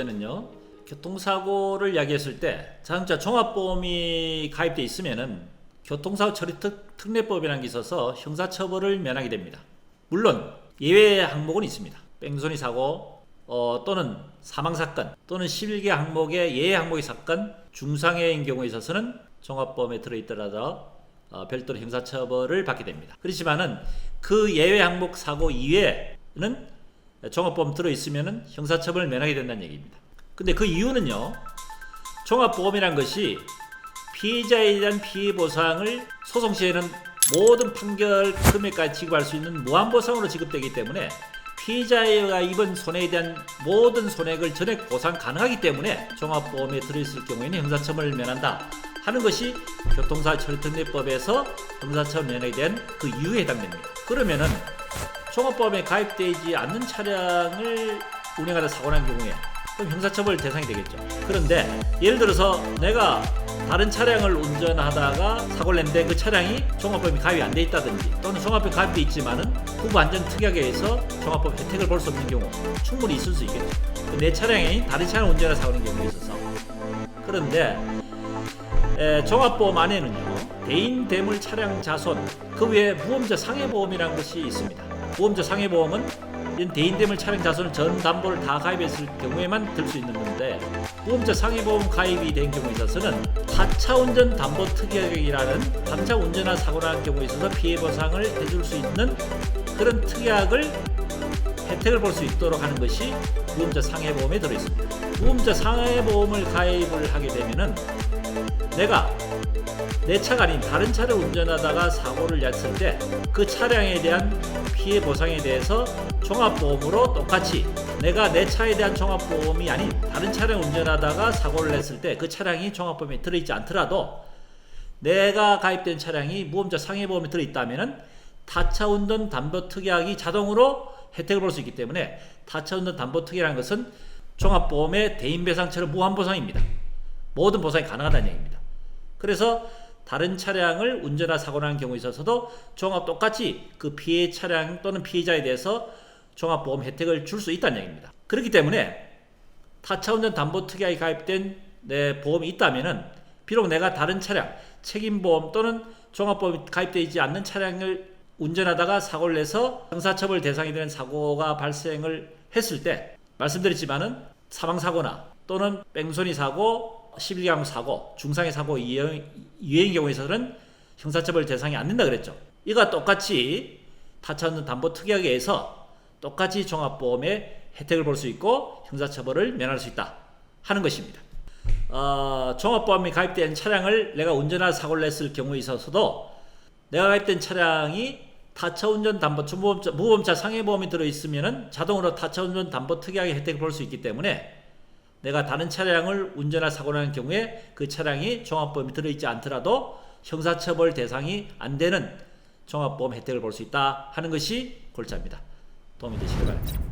주제는요, 교통사고를 이야기했을 때 자동차 종합보험이 가입되어 있으면은 교통사고 처리 특례법이라는 게 있어서 형사처벌을 면하게 됩니다. 물론 예외 항목은 있습니다. 뺑소니 사고 또는 사망사건 또는 11개 항목의 예외 항목의 사건, 중상해인 경우에 있어서는 종합보험에 들어있더라도 별도로 형사처벌을 받게 됩니다. 그렇지만은 그 예외 항목 사고 이외에는 종합보험 들어있으면 형사처벌을 면하게 된다는 얘기입니다. 근데 그 이유는요, 종합보험이란 것이 피해자에 대한 피해보상을 소송 시에는 모든 판결 금액까지 지급할 수 있는 무한보상으로 지급되기 때문에 피해자가 입은 손해에 대한 모든 손해를 전액 보상 가능하기 때문에 종합보험에 들어있을 경우에는 형사처벌을 면한다 하는 것이 교통사고 처리 특례법에서 형사처벌 면하게 된 그 이유에 해당됩니다. 그러면은 종합보험에 가입되지 않는 차량을 운행하다 사고 난 경우에 그럼 형사처벌 대상이 되겠죠. 그런데 예를 들어서 내가 다른 차량을 운전하다가 사고를 냈는데 그 차량이 종합보험이 가입이 안 돼 있다든지 또는 종합보험이 가입돼 있지만은 후보안전특약에 의해서 종합보험 혜택을 볼 수 없는 경우 충분히 있을 수 있겠죠. 내 차량이 다른 차량을 운전하다 사고 난 경우에 있어서. 그런데 종합보험 안에는요, 대인 대물 차량 자손 그 외에 무보험자 상해보험이라는 것이 있습니다. 무보험자 상해보험은 대인 대물 차량 자손을 전 담보를 다 가입했을 경우에만 들 수 있는 건데, 무보험자 상해보험 가입이 된 경우에 있어서는 타차 운전 담보 특약이라는 타차 운전한 사고 난 경우에 있어서 피해 보상을 해줄 수 있는 그런 특약을 혜택을 볼 수 있도록 하는 것이 무보험자 상해보험에 들어 있습니다. 무보험자 상해보험을 가입을 하게 되면은 내가 내 차가 아닌 다른 차를 운전하다가 사고를 냈을 때 그 차량에 대한 피해 보상에 대해서 종합보험으로 똑같이 내가 내 차에 대한 종합보험이 아닌 다른 차량을 운전하다가 사고를 냈을 때 그 차량이 종합보험에 들어있지 않더라도 내가 가입된 차량이 무보험자 상해보험에 들어있다면은 타차 운전 담보 특약이 자동으로 혜택을 볼 수 있기 때문에 타차 운전 담보 특약이라는 것은 종합보험의 대인배상처럼 무한보상입니다. 모든 보상이 가능하다는 얘기입니다. 그래서 다른 차량을 운전하다 사고 나는 경우에 있어서도 종합 똑같이 그 피해 차량 또는 피해자에 대해서 종합보험 혜택을 줄 수 있다는 얘기입니다. 그렇기 때문에 타차운전 담보특약이 가입된 내 보험이 있다면은 비록 내가 다른 차량, 책임보험 또는 종합보험이 가입되어 있지 않는 차량을 운전하다가 사고를 내서 형사처벌 대상이 되는 사고가 발생을 했을 때 말씀드렸지만은 사망사고나 또는 뺑소니 사고, 11경 사고, 중상해 사고 이외의 경우에 있어서는 형사처벌 대상이 안 된다 그랬죠. 이가 똑같이 타차운전 담보 특약에 의해서 똑같이 종합보험의 혜택을 볼 수 있고 형사처벌을 면할 수 있다 하는 것입니다. 종합보험이 가입된 차량을 내가 운전하다 사고를 냈을 경우에 있어서도 내가 가입된 차량이 타차운전 담보 무보험자 상해보험이 들어있으면 자동으로 타차운전 담보 특약의 혜택을 볼 수 있기 때문에 내가 다른 차량을 운전하다 사고 나는 경우에 그 차량이 종합보험이 들어있지 않더라도 형사처벌 대상이 안 되는 종합보험 혜택을 볼 수 있다 하는 것이 골자입니다. 도움이 되시길 바랍니다.